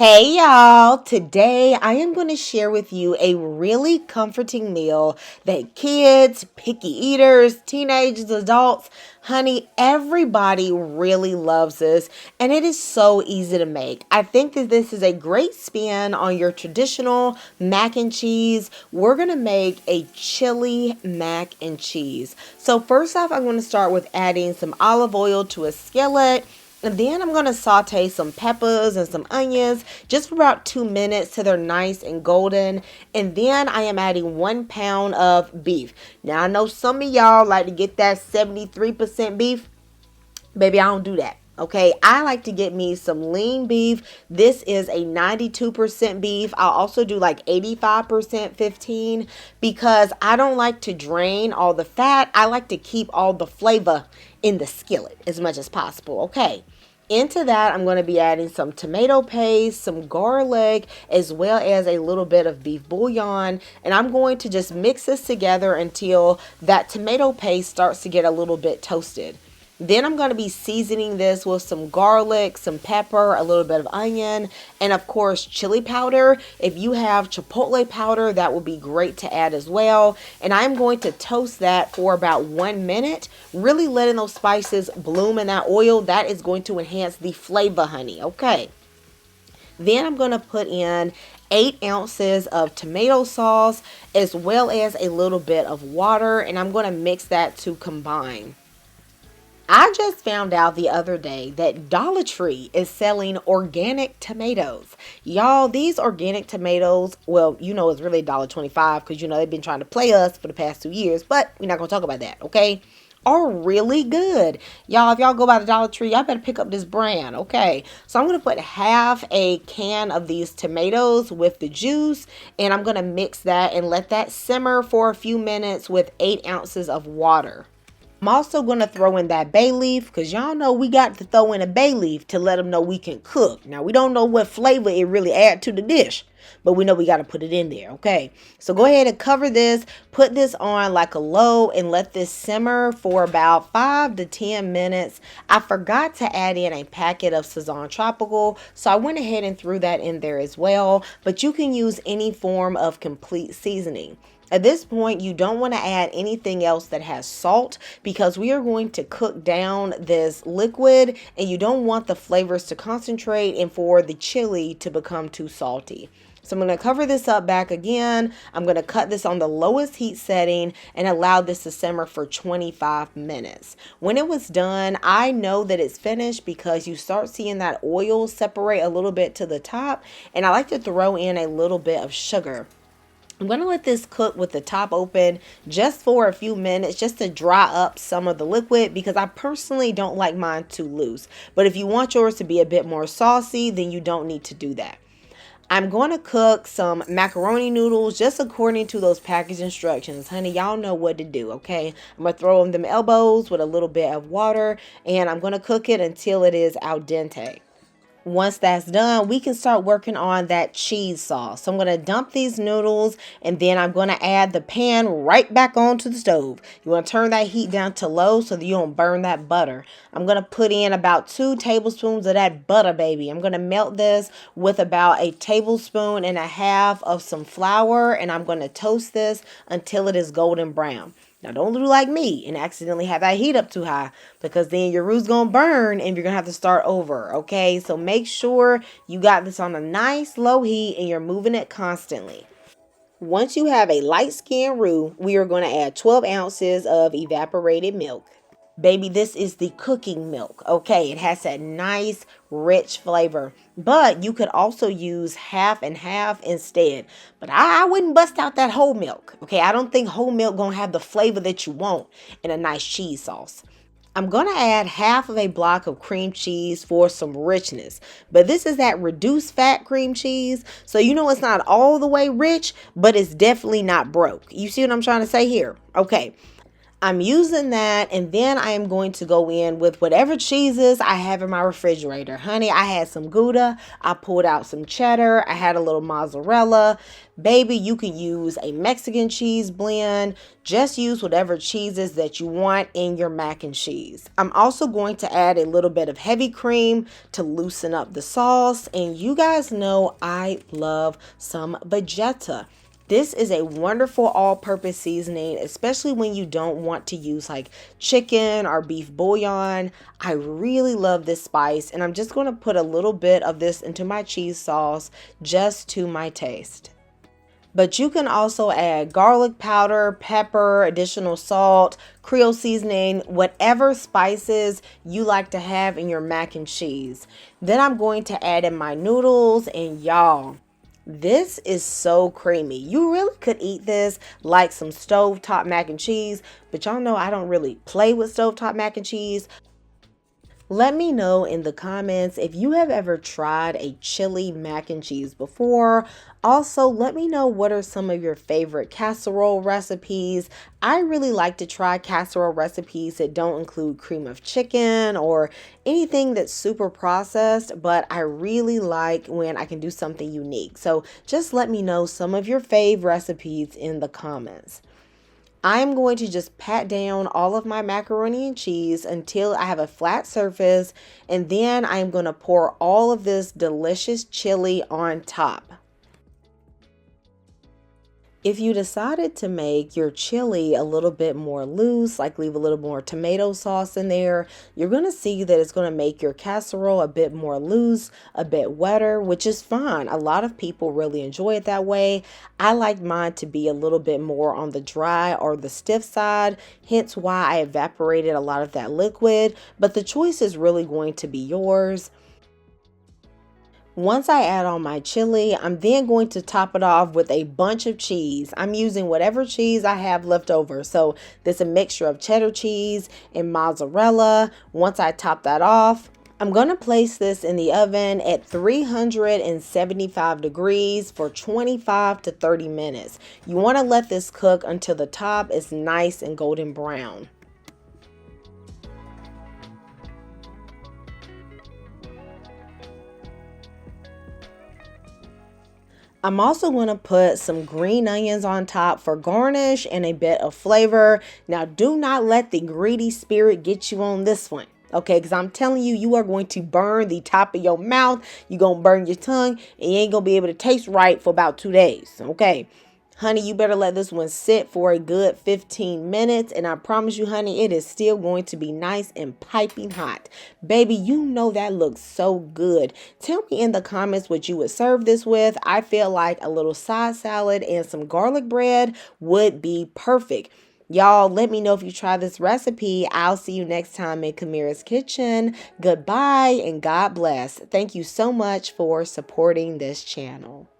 Hey y'all, today I am going to share with you a really comforting meal that kids, picky eaters, teenagers, adults, honey, everybody really loves this and it is so easy to make. I think that this is a great spin on your traditional mac and cheese. We're going to make a chili mac and cheese. So first off, I'm going to start with adding some olive oil to a skillet. And then I'm going to saute some peppers and some onions just for about 2 minutes till they're nice and golden. And then I am adding 1 pound of beef. Now I know some of y'all like to get that 73% beef. Baby, I don't do that. Okay, I like to get me some lean beef. This is a 92% beef. I'll also do like 85% 15 because I don't like to drain all the fat. I like to keep all the flavor in the skillet as much as possible. Okay. Into that, I'm going to be adding some tomato paste, some garlic, as well as a little bit of beef bouillon. And I'm going to just mix this together until that tomato paste starts to get a little bit toasted. Then I'm going to be seasoning this with some garlic, some pepper, a little bit of onion, and of course chili powder. If you have chipotle powder, that will be great to add as well. And I'm going to toast that for about 1 minute, really letting those spices bloom in that oil. That is going to enhance the flavor, honey. Okay. Then I'm going to put in 8 ounces of tomato sauce as well as a little bit of water, and I'm going to mix that to combine. I just found out the other day that Dollar Tree is selling organic tomatoes. Y'all, these organic tomatoes, well, it's really $1.25 because, they've been trying to play us for the past 2 years, but we're not going to talk about that, okay? Are really good. Y'all, if y'all go by the Dollar Tree, y'all better pick up this brand, okay? So I'm going to put half a can of these tomatoes with the juice, and I'm going to mix that and let that simmer for a few minutes with 8 ounces of water. I'm also going to throw in that bay leaf because y'all know we got to throw in a bay leaf to let them know we can cook. Now, we don't know what flavor it really adds to the dish, but we know we got to put it in there, okay? So go ahead and cover this, put this on like a low and let this simmer for about 5 to 10 minutes. I forgot to add in a packet of Sazon Tropical, so I went ahead and threw that in there as well, but you can use any form of complete seasoning. At this point, you don't want to add anything else that has salt because we are going to cook down this liquid and you don't want the flavors to concentrate and for the chili to become too salty. So I'm going to cover this up back again. I'm going to cut this on the lowest heat setting and allow this to simmer for 25 minutes. When it was done, I know that it's finished because you start seeing that oil separate a little bit to the top, and I like to throw in a little bit of sugar. I'm going to let this cook with the top open just for a few minutes just to dry up some of the liquid because I personally don't like mine too loose. But if you want yours to be a bit more saucy, then you don't need to do that. I'm going to cook some macaroni noodles just according to those package instructions. Honey, y'all know what to do, okay? I'm going to throw in them elbows with a little bit of water and I'm going to cook it until it is al dente. Once that's done, we can start working on that cheese sauce. So I'm going to dump these noodles and then I'm going to add the pan right back onto the stove. You want to turn that heat down to low so that you don't burn that butter. I'm going to put in about 2 tablespoons of that butter, baby. I'm going to melt this with about 1.5 tablespoons of some flour and I'm going to toast this until it is golden brown. Now, don't do like me and accidentally have that heat up too high because then your root's going to burn and you're going to have to start over, okay? So make sure you got this on a nice low heat and you're moving it constantly. Once you have a light skin roux, we are going to add 12 ounces of evaporated milk. Baby, this is the cooking milk, okay? It has that nice, rich flavor. But you could also use half and half instead. But I wouldn't bust out that whole milk, okay? I don't think whole milk gonna have the flavor that you want in a nice cheese sauce. I'm going to add half of a block of cream cheese for some richness. But this is that reduced fat cream cheese. So it's not all the way rich, but it's definitely not broke. You see what I'm trying to say here? Okay. I'm using that, and then I am going to go in with whatever cheeses I have in my refrigerator. Honey, I had some Gouda, I pulled out some cheddar, I had a little mozzarella. Baby, you can use a Mexican cheese blend. Just use whatever cheeses that you want in your mac and cheese. I'm also going to add a little bit of heavy cream to loosen up the sauce, and you guys know I love some Vegeta. This is a wonderful all-purpose seasoning, especially when you don't want to use like chicken or beef bouillon. I really love this spice, and I'm just going to put a little bit of this into my cheese sauce just to my taste. But you can also add garlic powder, pepper, additional salt, Creole seasoning, whatever spices you like to have in your mac and cheese. Then I'm going to add in my noodles, and y'all, this is so creamy. You really could eat this like some stovetop mac and cheese, but y'all know I don't really play with stovetop mac and cheese. Let me know in the comments if you have ever tried a chili mac and cheese before. Also, let me know what are some of your favorite casserole recipes. I really like to try casserole recipes that don't include cream of chicken or anything that's super processed, but I really like when I can do something unique. So just let me know some of your fave recipes in the comments. I'm going to just pat down all of my macaroni and cheese until I have a flat surface, and then I'm going to pour all of this delicious chili on top. If you decided to make your chili a little bit more loose, like leave a little more tomato sauce in there, you're going to see that it's going to make your casserole a bit more loose, a bit wetter, which is fine. A lot of people really enjoy it that way. I like mine to be a little bit more on the dry or the stiff side, hence why I evaporated a lot of that liquid, but the choice is really going to be yours. Once I add on my chili, I'm then going to top it off with a bunch of cheese. I'm using whatever cheese I have left over. So there's a mixture of cheddar cheese and mozzarella. Once I top that off, I'm going to place this in the oven at 375 degrees for 25 to 30 minutes. You want to let this cook until the top is nice and golden brown. I'm also going to put some green onions on top for garnish and a bit of flavor. Now, do not let the greedy spirit get you on this one. Okay, because I'm telling you, you are going to burn the top of your mouth. You're going to burn your tongue, and you ain't going to be able to taste right for about 2 days. Okay. Honey, you better let this one sit for a good 15 minutes. And I promise you, honey, it is still going to be nice and piping hot. Baby, you know that looks so good. Tell me in the comments what you would serve this with. I feel like a little side salad and some garlic bread would be perfect. Y'all, let me know if you try this recipe. I'll see you next time in Kamira's Kitchen. Goodbye and God bless. Thank you so much for supporting this channel.